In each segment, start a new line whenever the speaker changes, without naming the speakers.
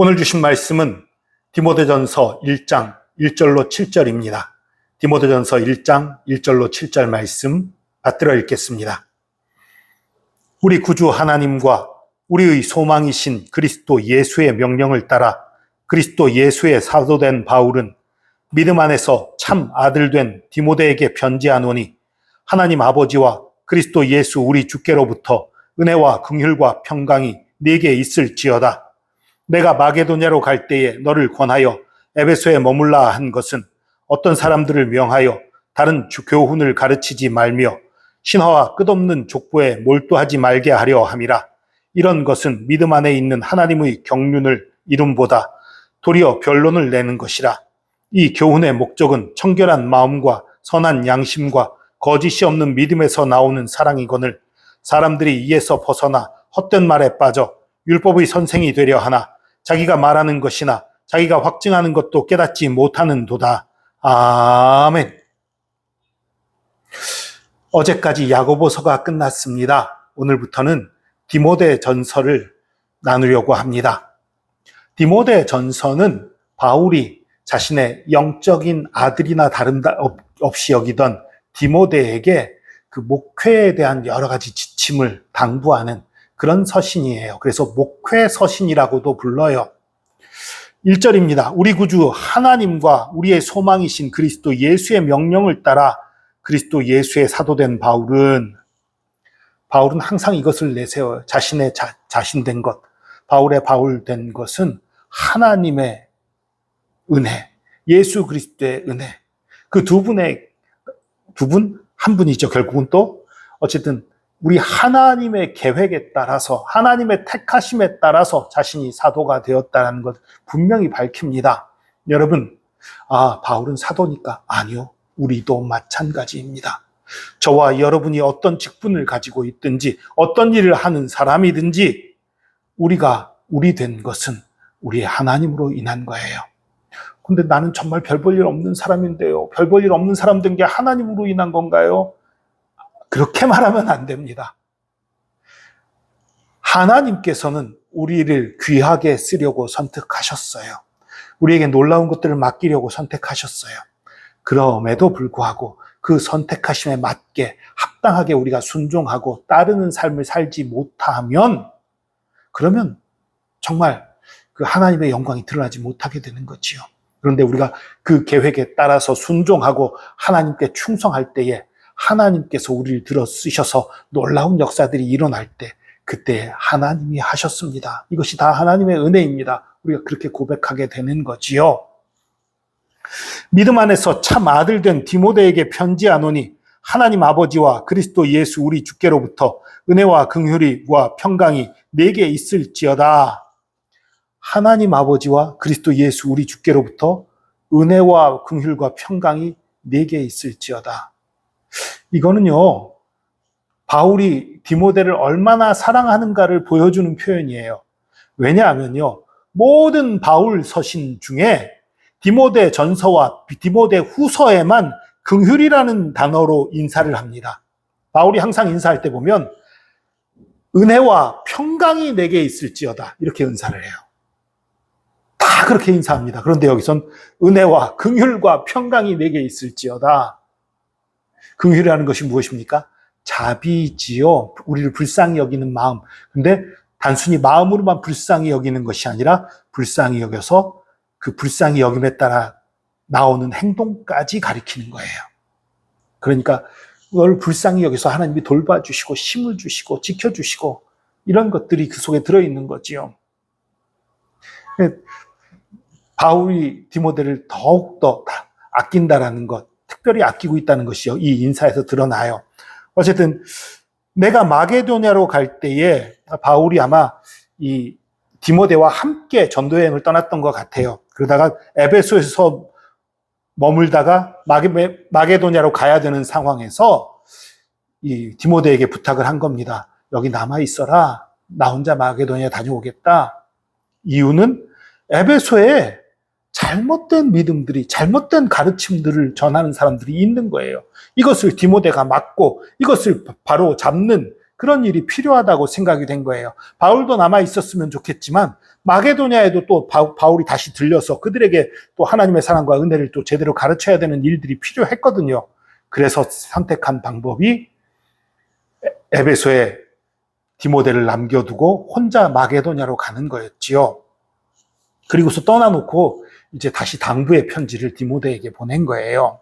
오늘 주신 말씀은 디모데전서 1장 1절로 7절입니다. 디모데전서 1장 1절로 7절 말씀 받들어 읽겠습니다. 우리 구주 하나님과 우리의 소망이신 그리스도 예수의 명령을 따라 그리스도 예수의 사도된 바울은 믿음 안에서 참 아들된 디모데에게 편지하노니 하나님 아버지와 그리스도 예수 우리 주께로부터 은혜와 긍휼과 평강이 네게 있을지어다. 내가 마게도냐로 갈 때에 너를 권하여 에베소에 머물라 한 것은 어떤 사람들을 명하여 다른 교훈을 가르치지 말며 신화와 끝없는 족보에 몰두하지 말게 하려 함이라. 이런 것은 믿음 안에 있는 하나님의 경륜을 이름보다 도리어 변론을 내는 것이라. 이 교훈의 목적은 청결한 마음과 선한 양심과 거짓이 없는 믿음에서 나오는 사랑이거늘 사람들이 이에서 벗어나 헛된 말에 빠져 율법의 선생이 되려 하나 자기가 말하는 것이나 자기가 확증하는 것도 깨닫지 못하는 도다. 아멘. 어제까지 야고보서가 끝났습니다. 오늘부터는 디모데전서를 나누려고 합니다. 디모데전서는 바울이 자신의 영적인 아들이나 다름없이 여기던 디모데에게 그 목회에 대한 여러 가지 지침을 당부하는 그런 서신이에요. 그래서 목회 서신이라고도 불러요. 1절입니다. 우리 구주 하나님과 우리의 소망이신 그리스도 예수의 명령을 따라 그리스도 예수의 사도된 바울은 항상 이것을 내세워요. 자신의 자신된 것, 바울의 바울된 것은 하나님의 은혜, 예수 그리스도의 은혜. 그 한 분이죠. 결국은 또 어쨌든 우리 하나님의 계획에 따라서 하나님의 택하심에 따라서 자신이 사도가 되었다는 것 분명히 밝힙니다. 여러분, 바울은 사도니까 아니요. 우리도 마찬가지입니다. 저와 여러분이 어떤 직분을 가지고 있든지 어떤 일을 하는 사람이든지 우리 된 것은 우리의 하나님으로 인한 거예요. 근데 나는 정말 별 볼 일 없는 사람인데요. 별 볼 일 없는 사람 된 게 하나님으로 인한 건가요? 그렇게 말하면 안 됩니다. 하나님께서는 우리를 귀하게 쓰려고 선택하셨어요. 우리에게 놀라운 것들을 맡기려고 선택하셨어요. 그럼에도 불구하고 그 선택하심에 맞게 합당하게 우리가 순종하고 따르는 삶을 살지 못하면 그러면 정말 그 하나님의 영광이 드러나지 못하게 되는 거지요. 그런데 우리가 그 계획에 따라서 순종하고 하나님께 충성할 때에 하나님께서 우리를 들어 쓰셔서 놀라운 역사들이 일어날 때 그때 하나님이 하셨습니다. 이것이 다 하나님의 은혜입니다. 우리가 그렇게 고백하게 되는 거지요. 믿음 안에서 참 아들 된 디모데에게 편지하노니 하나님 아버지와 그리스도 예수 우리 주께로부터 은혜와 긍휼과 평강이 내게 있을지어다. 하나님 아버지와 그리스도 예수 우리 주께로부터 은혜와 긍휼과 평강이 내게 있을지어다. 이거는요, 바울이 디모데를 얼마나 사랑하는가를 보여주는 표현이에요. 왜냐하면요, 모든 바울 서신 중에 디모데 전서와 디모데 후서에만 긍휼이라는 단어로 인사를 합니다. 바울이 항상 인사할 때 보면 은혜와 평강이 내게 있을지어다 이렇게 인사를 해요. 다 그렇게 인사합니다. 그런데 여기선 은혜와 긍휼과 평강이 내게 있을지어다. 긍휼이라는 것이 무엇입니까? 자비지요. 우리를 불쌍히 여기는 마음. 근데 단순히 마음으로만 불쌍히 여기는 것이 아니라 불쌍히 여겨서 그 불쌍히 여김에 따라 나오는 행동까지 가리키는 거예요. 그러니까 그걸 불쌍히 여기서 하나님이 돌봐주시고 힘을 주시고 지켜주시고 이런 것들이 그 속에 들어있는 거지요. 바울이 디모데를 더욱더 아낀다라는 것, 특별히 아끼고 있다는 것이요. 이 인사에서 드러나요. 어쨌든 내가 마게도냐로 갈 때에 바울이 아마 이 디모데와 함께 전도여행을 떠났던 것 같아요. 그러다가 에베소에서 머물다가 마게도냐로 가야 되는 상황에서 이 디모데에게 부탁을 한 겁니다. 여기 남아 있어라. 나 혼자 마게도냐 다녀오겠다. 이유는 에베소에 잘못된 믿음들이, 잘못된 가르침들을 전하는 사람들이 있는 거예요. 이것을 디모데가 막고 이것을 바로 잡는 그런 일이 필요하다고 생각이 된 거예요. 바울도 남아 있었으면 좋겠지만 마게도냐에도 또 바울이 다시 들려서 그들에게 또 하나님의 사랑과 은혜를 또 제대로 가르쳐야 되는 일들이 필요했거든요. 그래서 선택한 방법이 에베소에 디모데를 남겨두고 혼자 마게도냐로 가는 거였지요. 그리고서 떠나놓고 이제 다시 당부의 편지를 디모데에게 보낸 거예요.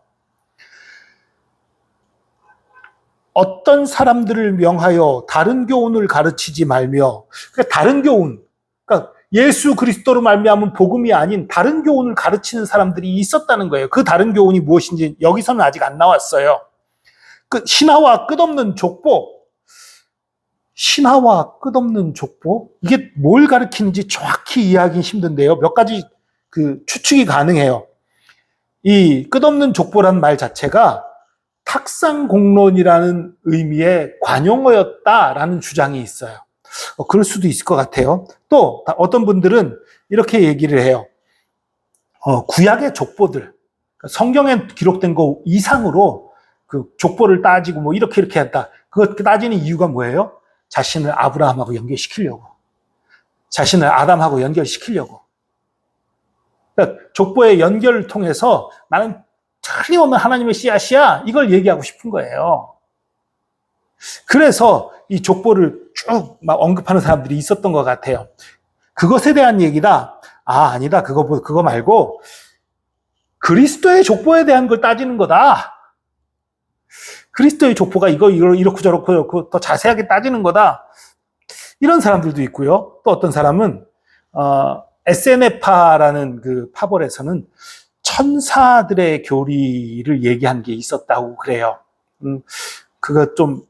어떤 사람들을 명하여 다른 교훈을 가르치지 말며, 그러니까 다른 교훈, 그러니까 예수 그리스도로 말미암은 복음이 아닌 다른 교훈을 가르치는 사람들이 있었다는 거예요. 그 다른 교훈이 무엇인지 여기서는 아직 안 나왔어요. 그 신화와 끝없는 족보, 신화와 끝없는 족보, 이게 뭘 가르치는지 정확히 이해하기 힘든데요. 몇 가지 추측이 가능해요. 이 끝없는 족보란 말 자체가 탁상공론이라는 의미의 관용어였다라는 주장이 있어요. 그럴 수도 있을 것 같아요. 또 어떤 분들은 이렇게 얘기를 해요. 구약의 족보들, 성경에 기록된 거 이상으로 그 족보를 따지고 뭐 이렇게 한다. 그거 따지는 이유가 뭐예요? 자신을 아브라함하고 연결시키려고. 자신을 아담하고 연결시키려고. 그러니까 족보의 연결을 통해서 나는 틀림없는 하나님의 씨앗이야, 이걸 얘기하고 싶은 거예요. 그래서 이 족보를 쭉 막 언급하는 사람들이 있었던 것 같아요. 그것에 대한 얘기다. 아니다. 그거 말고 그리스도의 족보에 대한 걸 따지는 거다. 그리스도의 족보가 이렇고 저렇고 더 자세하게 따지는 거다. 이런 사람들도 있고요. 또 어떤 사람은 SNF파라는 그 파벌에서는 천사들의 교리를 얘기한 게 있었다고 그래요. 그거 좀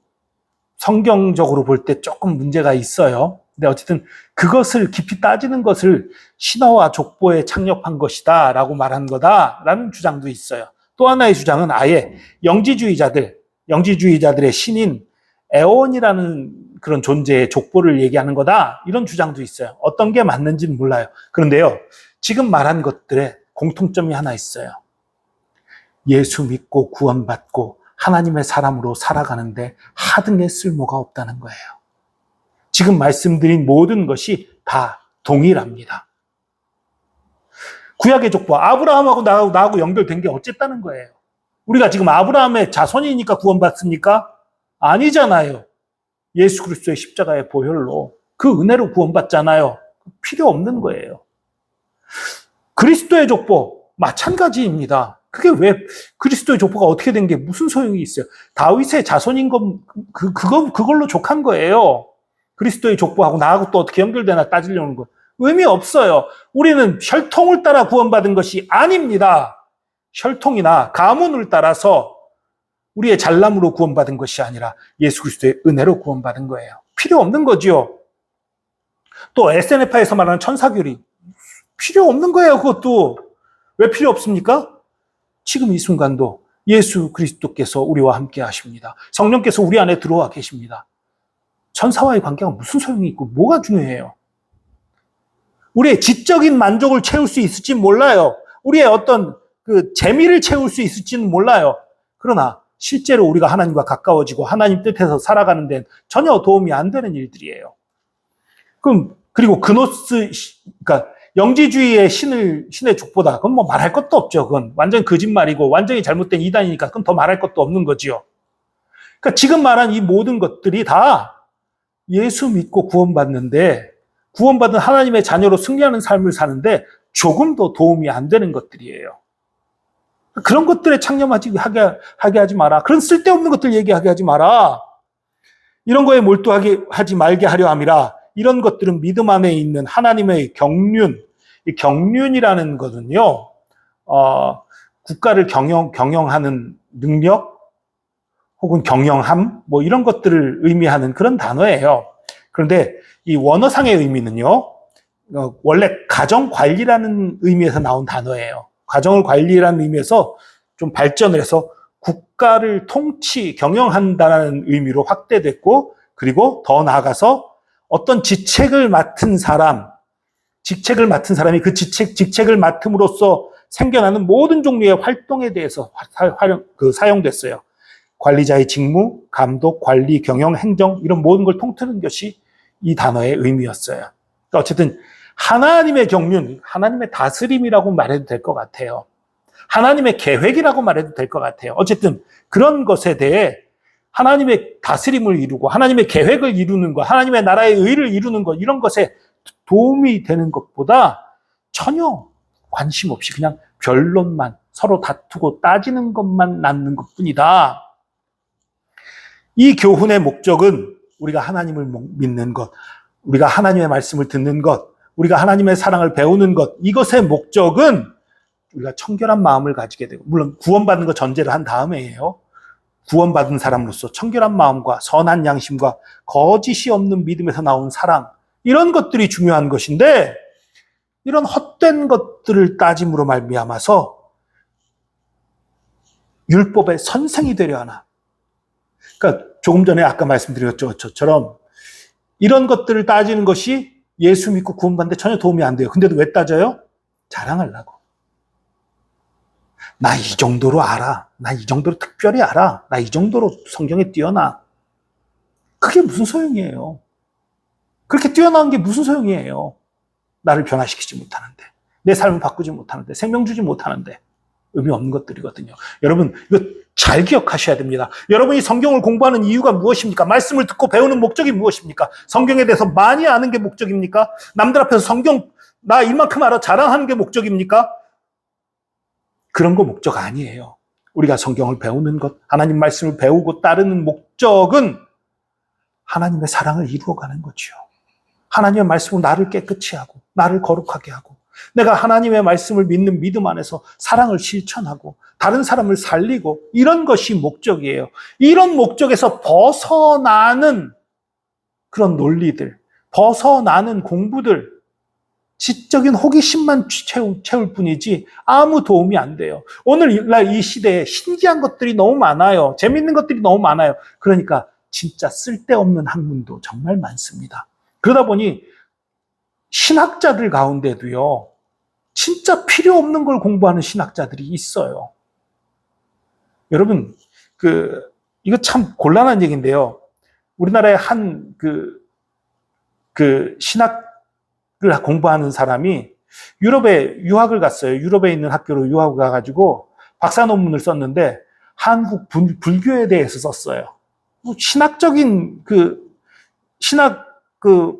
성경적으로 볼 때 조금 문제가 있어요. 근데 어쨌든 그것을 깊이 따지는 것을 신화와 족보에 착nhập 것이다 라고 말한 거다라는 주장도 있어요. 또 하나의 주장은 아예 영지주의자들의 신인 에온이라는 그런 존재의 족보를 얘기하는 거다, 이런 주장도 있어요. 어떤 게 맞는지는 몰라요. 그런데요, 지금 말한 것들에 공통점이 하나 있어요. 예수 믿고 구원받고 하나님의 사람으로 살아가는데 하등의 쓸모가 없다는 거예요. 지금 말씀드린 모든 것이 다 동일합니다. 구약의 족보, 아브라함하고 나하고 연결된 게 어쨌다는 거예요. 우리가 지금 아브라함의 자손이니까 구원받습니까? 아니잖아요. 예수 그리스도의 십자가의 보혈로 그 은혜로 구원받잖아요. 필요 없는 거예요. 그리스도의 족보 마찬가지입니다. 그게 왜 그리스도의 족보가 어떻게 된 게 무슨 소용이 있어요? 다윗의 자손인 건 그걸로 족한 거예요. 그리스도의 족보하고 나하고 또 어떻게 연결되나 따지려는 거 의미 없어요. 우리는 혈통을 따라 구원받은 것이 아닙니다. 혈통이나 가문을 따라서 우리의 잘남으로 구원받은 것이 아니라 예수 그리스도의 은혜로 구원받은 거예요. 필요 없는 거지요. 또 SNF파에서 말하는 천사교리 필요 없는 거예요. 그것도 왜 필요 없습니까? 지금 이 순간도 예수 그리스도께서 우리와 함께 하십니다. 성령께서 우리 안에 들어와 계십니다. 천사와의 관계가 무슨 소용이 있고 뭐가 중요해요? 우리의 지적인 만족을 채울 수 있을지 몰라요. 우리의 어떤 그 재미를 채울 수 있을지는 몰라요. 그러나 실제로 우리가 하나님과 가까워지고 하나님 뜻에서 살아가는 데는 전혀 도움이 안 되는 일들이에요. 그리고 그러니까 영지주의의 신의 족보다. 그건 뭐 말할 것도 없죠. 그건 완전 거짓말이고 완전히 잘못된 이단이니까 그건 더 말할 것도 없는 거지요. 그러니까 지금 말한 이 모든 것들이 다 예수 믿고 구원받는데, 구원받은 하나님의 자녀로 승리하는 삶을 사는데 조금도 도움이 안 되는 것들이에요. 그런 것들에 창념하게 하지 마라. 그런 쓸데없는 것들 얘기하게 하지 마라. 이런 거에 몰두하게 하지 말게 하려 함이라. 이런 것들은 믿음 안에 있는 하나님의 경륜, 이 경륜이라는 것은요, 국가를 경영하는 능력 혹은 경영함, 뭐 이런 것들을 의미하는 그런 단어예요. 그런데 이 원어상의 의미는요, 원래 가정관리라는 의미에서 나온 단어예요. 가정을 관리라는 의미에서 좀 발전을 해서 국가를 경영한다는 의미로 확대됐고, 그리고 더 나아가서 어떤 직책을 맡은 사람이 그 직책을 맡음으로써 생겨나는 모든 종류의 활동에 대해서 사용됐어요. 관리자의 직무, 감독, 관리, 경영, 행정 이런 모든 걸 통틀는 것이 이 단어의 의미였어요. 그러니까 어쨌든 하나님의 경륜, 하나님의 다스림이라고 말해도 될 것 같아요. 하나님의 계획이라고 말해도 될 것 같아요. 어쨌든 그런 것에 대해 하나님의 다스림을 이루고 하나님의 계획을 이루는 것, 하나님의 나라의 의를 이루는 것, 이런 것에 도움이 되는 것보다 전혀 관심 없이 그냥 변론만, 서로 다투고 따지는 것만 낳는 것뿐이다. 이 교훈의 목적은 우리가 하나님을 믿는 것, 우리가 하나님의 말씀을 듣는 것, 우리가 하나님의 사랑을 배우는 것, 이것의 목적은 우리가 청결한 마음을 가지게 되고, 물론 구원받는 거 전제를 한 다음에예요. 구원받은 사람으로서 청결한 마음과 선한 양심과 거짓이 없는 믿음에서 나온 사랑, 이런 것들이 중요한 것인데, 이런 헛된 것들을 따짐으로 말미암아서 율법의 선생이 되려 하나. 그러니까 조금 전에 아까 말씀드렸죠. 저처럼 이런 것들을 따지는 것이 예수 믿고 구원받는데 전혀 도움이 안 돼요. 근데도 왜 따져요? 자랑하려고. 나 이 정도로 알아. 나 이 정도로 특별히 알아. 나 이 정도로 성경에 뛰어나. 그게 무슨 소용이에요? 그렇게 뛰어난 게 무슨 소용이에요? 나를 변화시키지 못하는데, 내 삶을 바꾸지 못하는데, 생명 주지 못하는데 의미 없는 것들이거든요. 여러분, 이거 잘 기억하셔야 됩니다. 여러분이 성경을 공부하는 이유가 무엇입니까? 말씀을 듣고 배우는 목적이 무엇입니까? 성경에 대해서 많이 아는 게 목적입니까? 남들 앞에서 성경 나 이만큼 알아 자랑하는 게 목적입니까? 그런 거 목적 아니에요. 우리가 성경을 배우는 것, 하나님 말씀을 배우고 따르는 목적은 하나님의 사랑을 이루어가는 거죠. 하나님의 말씀으로 나를 깨끗이 하고 나를 거룩하게 하고 내가 하나님의 말씀을 믿는 믿음 안에서 사랑을 실천하고 다른 사람을 살리고 이런 것이 목적이에요. 이런 목적에서 벗어나는 그런 논리들, 벗어나는 공부들, 지적인 호기심만 채울 뿐이지 아무 도움이 안 돼요. 오늘날 이 시대에 신기한 것들이 너무 많아요. 재밌는 것들이 너무 많아요. 그러니까 진짜 쓸데없는 학문도 정말 많습니다. 그러다 보니 신학자들 가운데도요, 진짜 필요 없는 걸 공부하는 신학자들이 있어요. 여러분, 이거 참 곤란한 얘기인데요. 우리나라의 한 신학을 공부하는 사람이 유럽에 유학을 갔어요. 유럽에 있는 학교로 유학을 가가지고 박사 논문을 썼는데 한국 불교에 대해서 썼어요. 신학적인 신학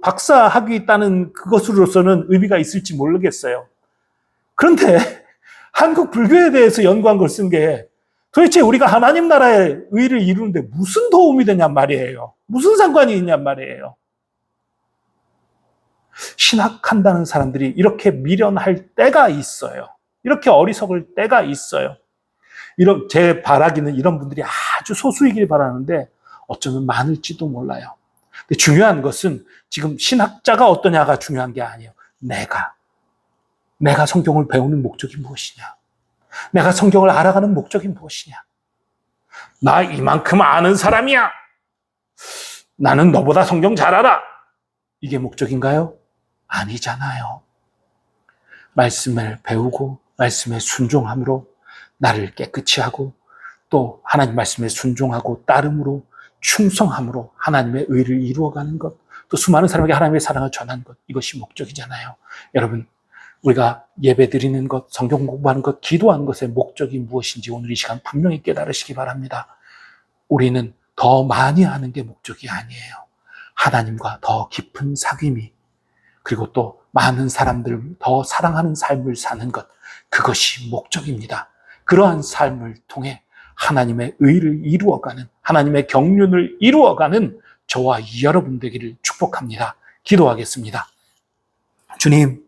박사 학위 따는 그것으로서는 의미가 있을지 모르겠어요. 그런데 한국 불교에 대해서 연구한 걸 쓴 게 도대체 우리가 하나님 나라의 의를 이루는데 무슨 도움이 되냔 말이에요. 무슨 상관이 있냔 말이에요. 신학한다는 사람들이 이렇게 미련할 때가 있어요. 이렇게 어리석을 때가 있어요. 제 바라기는 이런 분들이 아주 소수이길 바라는데 어쩌면 많을지도 몰라요. 근데 중요한 것은 지금 신학자가 어떠냐가 중요한 게 아니에요. 내가 성경을 배우는 목적이 무엇이냐? 내가 성경을 알아가는 목적이 무엇이냐? 나 이만큼 아는 사람이야. 나는 너보다 성경 잘 알아. 이게 목적인가요? 아니잖아요. 말씀을 배우고 말씀에 순종함으로 나를 깨끗이 하고 또 하나님 말씀에 순종하고 따름으로 충성함으로 하나님의 의를 이루어가는 것, 또 수많은 사람에게 하나님의 사랑을 전하는 것, 이것이 목적이잖아요. 여러분, 우리가 예배 드리는 것, 성경 공부하는 것, 기도하는 것의 목적이 무엇인지 오늘 이 시간 분명히 깨달으시기 바랍니다. 우리는 더 많이 하는 게 목적이 아니에요. 하나님과 더 깊은 사귐이, 그리고 또 많은 사람들을 더 사랑하는 삶을 사는 것, 그것이 목적입니다. 그러한 삶을 통해 하나님의 의를 이루어가는, 하나님의 경륜을 이루어가는 저와 여러분 되기를 축복합니다. 기도하겠습니다. 주님,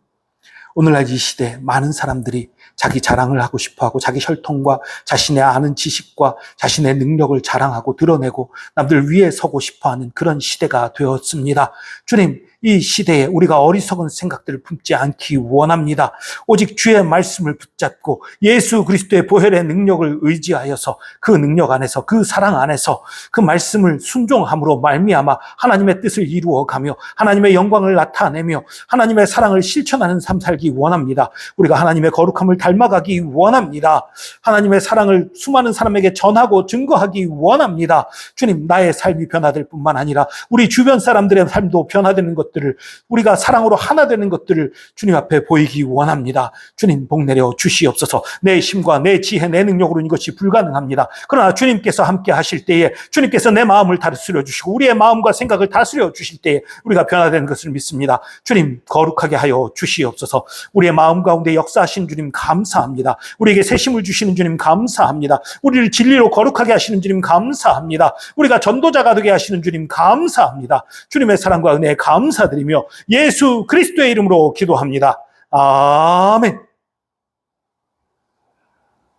오늘날 이 시대에 많은 사람들이 자기 자랑을 하고 싶어하고 자기 혈통과 자신의 아는 지식과 자신의 능력을 자랑하고 드러내고 남들 위에 서고 싶어하는 그런 시대가 되었습니다. 주님, 이 시대에 우리가 어리석은 생각들을 품지 않기 원합니다. 오직 주의 말씀을 붙잡고 예수 그리스도의 보혈의 능력을 의지하여서 그 능력 안에서, 그 사랑 안에서 그 말씀을 순종함으로 말미암아 하나님의 뜻을 이루어가며 하나님의 영광을 나타내며 하나님의 사랑을 실천하는 삶 살기 원합니다. 우리가 하나님의 거룩함을 닮아가기 원합니다. 하나님의 사랑을 수많은 사람에게 전하고 증거하기 원합니다. 주님, 나의 삶이 변화될 뿐만 아니라 우리 주변 사람들의 삶도 변화되는 것들을, 우리가 사랑으로 하나 되는 것들을 주님 앞에 보이기 원합니다. 주님, 복 내려 주시옵소서. 내 힘과 내 지혜, 내 능력으로 이것이 불가능합니다. 그러나 주님께서 함께 하실 때에, 주님께서 내 마음을 다스려 주시고 우리의 마음과 생각을 다스려 주실 때에 우리가 변화되는 것을 믿습니다. 주님, 거룩하게 하여 주시옵소서. 우리의 마음 가운데 역사하신 주님 감사합니다. 우리에게 새 힘을 주시는 주님 감사합니다. 우리를 진리로 거룩하게 하시는 주님 감사합니다. 우리가 전도자가 되게 하시는 주님 감사합니다. 주님의 사랑과 은혜에 감사드리며 예수 그리스도의 이름으로 기도합니다. 아멘.